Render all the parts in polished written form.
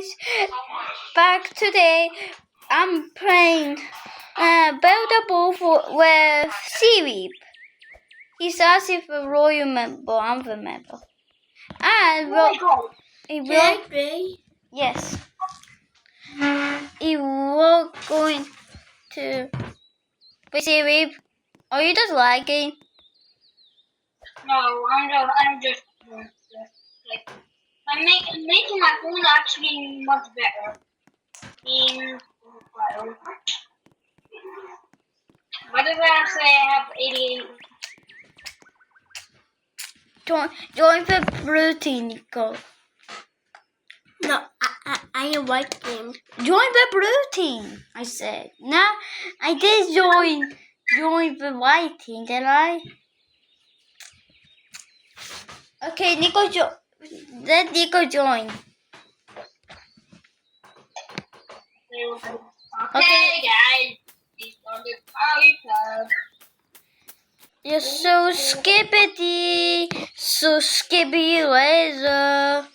guys, back today. I'm playing Build a Boat with Seaweed. He's asking for royal member. I'm the member. And he will. Yes. He will going to. Wait, Seaweed, are you just lagging? No, I'm just like I'm making my phone actually much better. What does that say? I have 88. Join the blue team, Nico. No, I am white team. Join the blue team, I said. Nah, I did join the white team, did I? Okay, Nico, let Nico join. Okay, guys. It's on the iPad. You're so skippy laser.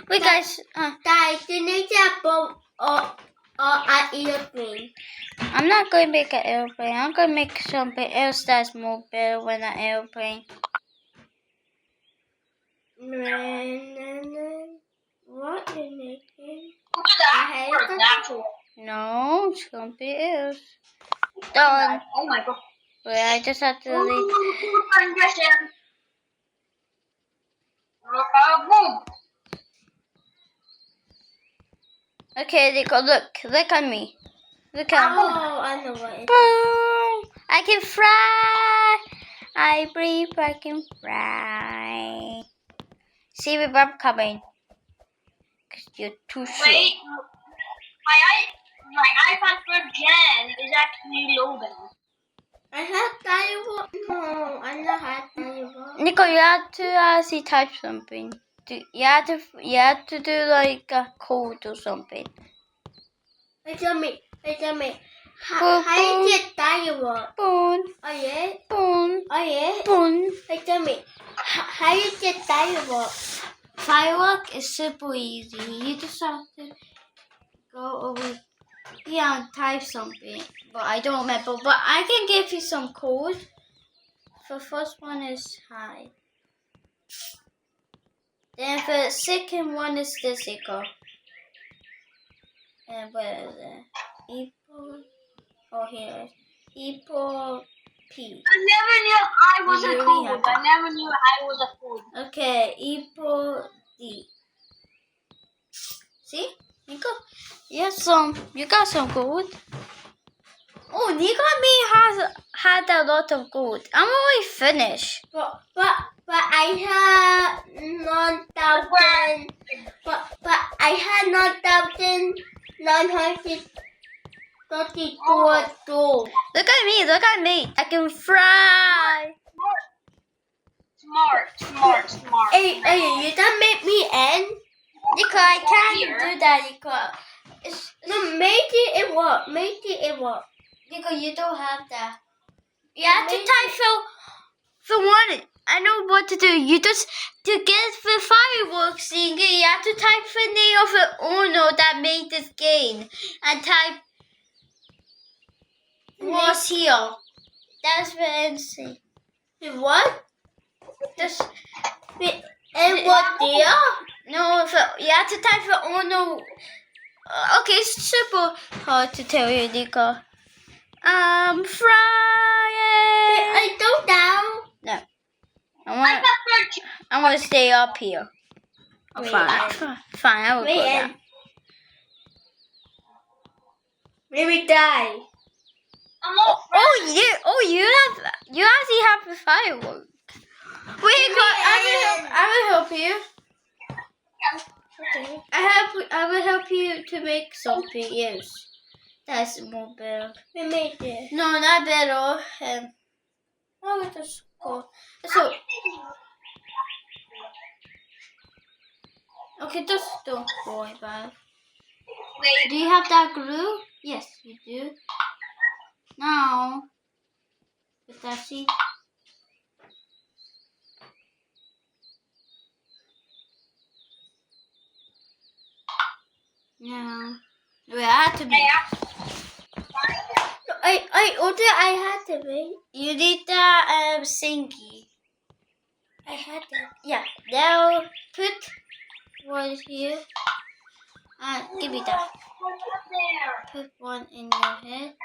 Wait, guys. Guys, you need a boat or an airplane. I'm not going to make an airplane. I'm going to make something else that's more better than an airplane. What are you making? Look at that. No, something else. Done. Oh my god. Wait, I just have to leave. Boom. Okay, Nico, look at me. Look at me. Oh, I know what it is. Boom! I can fly. I breathe. I can fly. See the I'm coming. Cause you're too slow. Wait, my iPad 3rd Gen is actually loading. I have dialogue. No, I don't have dialogue. Nico, you have to actually type something. You have to do like a code or something. Wait a minute. How is it dialogue? Boom. Oh yeah? Boom. Oh yeah? Boom. Wait a minute. How is it dialogue? Firework is super easy. You just have to go over here and type something. But I don't remember. But I can give you some code. The first one is high. Then the second one is this equal. And where is it? Equal. Oh, here it is. Equal P. I never knew I was a code. I never knew I was a code. Okay, equal D. See? Nico? You got some gold. Oh, Nico and me had a lot of gold. I'm already finished. But I had 9,000. But I had 9,934 gold. Look at me. I can fly. Smart. Hey, you don't make me end. Nico, I can't do that, Nico. No, make it work. Nico, you don't have that. You have to type the one. I know what to do. You just, to get the fireworks thing, you have to type the name of the owner that made this game. And type what's here. That's the NC. What? Just, And what there? no, you have to type the owner. Okay, it's super hard to tell you, Nico. I'm flying. I go down. No. I want to stay up here. Oh, fine, I will go down. Maybe die. You actually have the firework. Wait, I will help you. Okay. I will help you to make something else. That's more better. We made it. No, not better. I will just go. So, okay, just don't worry about it. Wait. Do you have that glue? Yes, you do. Now, with that seed. No. We have to be. I ordered. I had to be. You need the sinky. I had to. Yeah. Now put one here. Give me that. Put one in your head.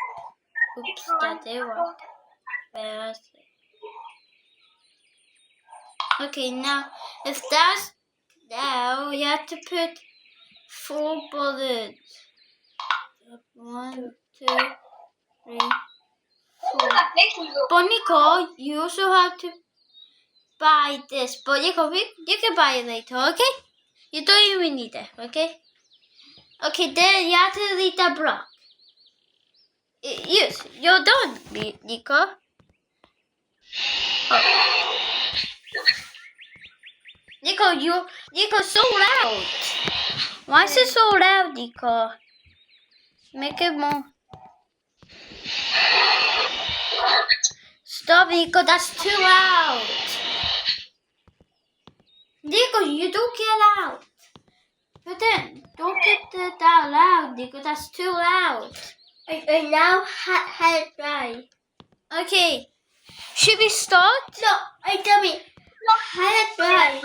Oops, that didn't work. Where is it? Okay, now if that's now you have to put 4 bullets. 1, 2, 3, 4. But Nicole, you also have to buy this. But Nicole, you can buy it later, okay? You don't even need it, okay? Okay, then you have to leave the block. Yes, you're done, Nico. Oh. Nico, so loud. Why is it so loud, Nico? Make it more. Stop, Nico, that's too loud. Nico, you don't get loud. But then, don't get that loud, Nico, that's too loud. I now had it dry. Okay, should we start? No, I tell me. Had it dry.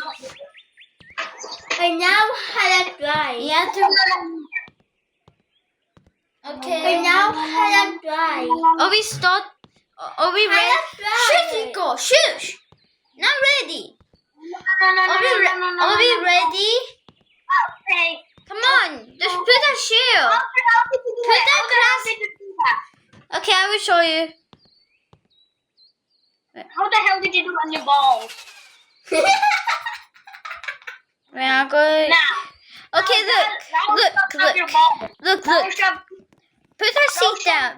I now had it dry. You have to. Okay. I now had it dry. Are we start? Are we ready? Shush, Nico, shush. Not ready. Are we ready? Okay. Come on, just put a shield. Put that glass. Okay, I will show you. How the hell did you do on your balls? We are going. Now. Okay, look. Put that seat down.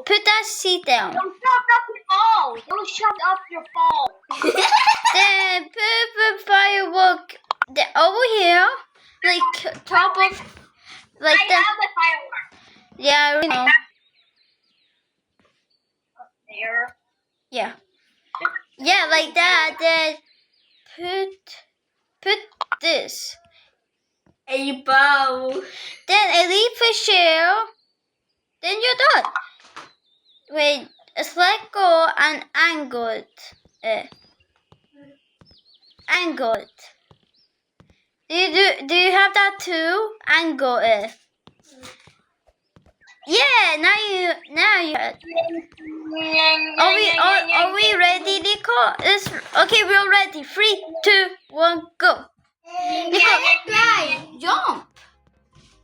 Put that seat down. Don't shove up your balls. Don't shove up your balls. Then put the firework over here, like top of, like I have the firework. Yeah, I know. Up there. Yeah, like that. Then put this. A bow. Then a leaf a shell. Then you're done. Wait, select go and angled. Angled. Do you have that too? Angle it. Yeah, now you. Are we ready, Nico? Okay, we're ready. 3, 2, 1, go. Nico, jump.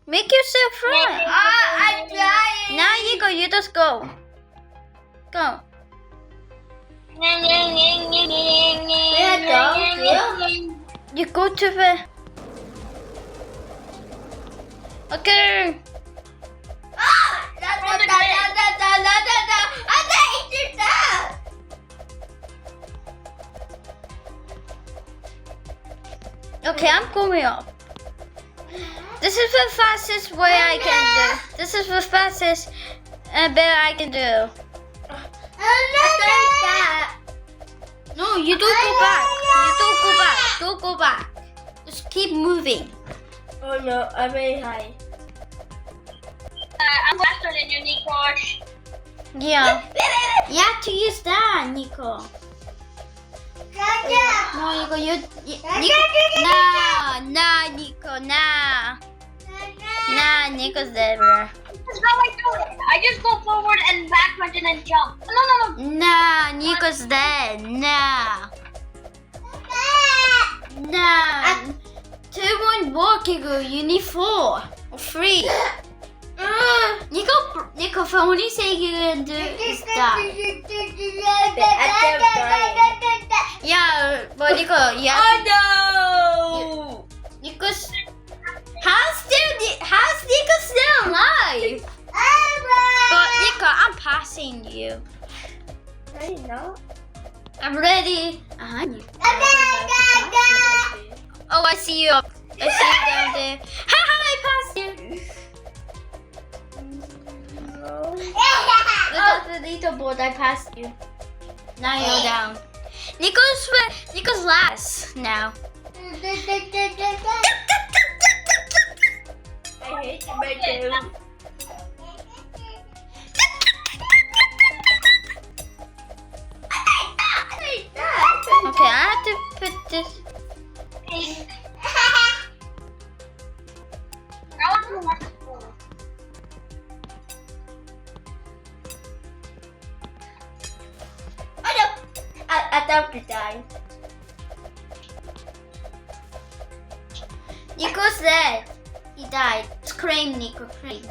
Make yourself fly. I'm trying. Now Nico, you just go. Go. You go to the. Okay. Okay, I'm going up. This is the fastest way I can do. This is the fastest bit I can do. No, you don't go back. You don't go back. Don't go back. Just keep moving. Oh no, I'm very high. I'm faster than you, Nico. Yeah. You have to use that, Nico. No, Nico, nah, Nico, nah, Nico's there. That's how I do it. I just go forward and backward and then jump. No. Nah, Nico's dead. Nah. 2 won't work, Nico. You need 4 or 3. Nico, the only thing you can do is that. Yeah, but Nico, yeah. Oh no! Nico's. How's Nico still alive? But Nico, I'm passing you. I know. I'm ready. Oh, I see you up. I see you down there. Haha, I passed you. Look at the leaderboard. I passed you. Now you're down. Nico's last now. Okay, I have to put this. I don't to die. Nico's dead. He died. Scream, Nico, scream.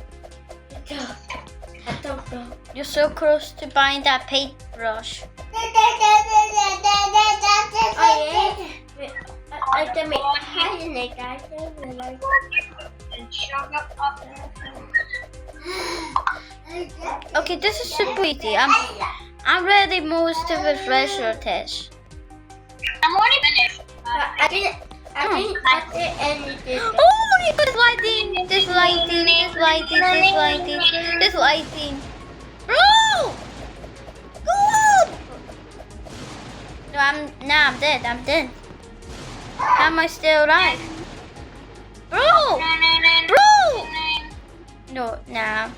I don't know. You're so close to buying that paintbrush. I can make hiding guys. Okay, this is super easy. I'm ready most of the treasure test. I'm already finished. I didn't anything. Oh, you got lighting, this lighting, this lighting, this lighting, this lighting. Bro! Go! No, I'm dead. I'm dead. How am I still alive? Bro! Bro! No, no.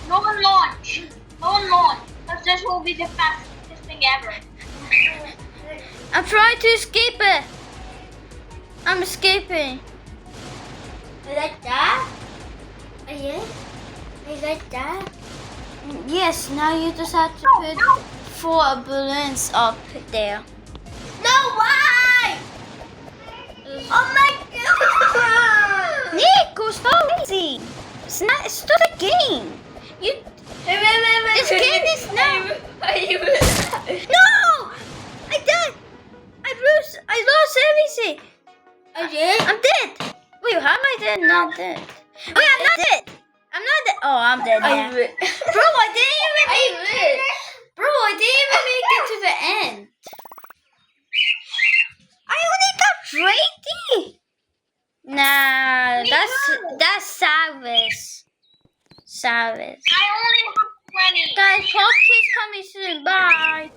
No one launch. Because this will be the fastest thing ever. I'm trying to escape it. I'm escaping. Like that? Yeah? Like that? Yes, now you just have to put 4 balloons up there. No, why? Oh my god! Nico, stop easy. It's not a game. This game is not. No! I died. I lost everything. I'm dead. Wait, how am I dead? Not dead. Wait, I'm not dead. I'm not dead. Oh, I'm dead now. Bro, I didn't even make it. Bro, I didn't even make it to the end. I only got 20. Nah, that's savage. I only have 20. Guys, podcast coming soon. Bye.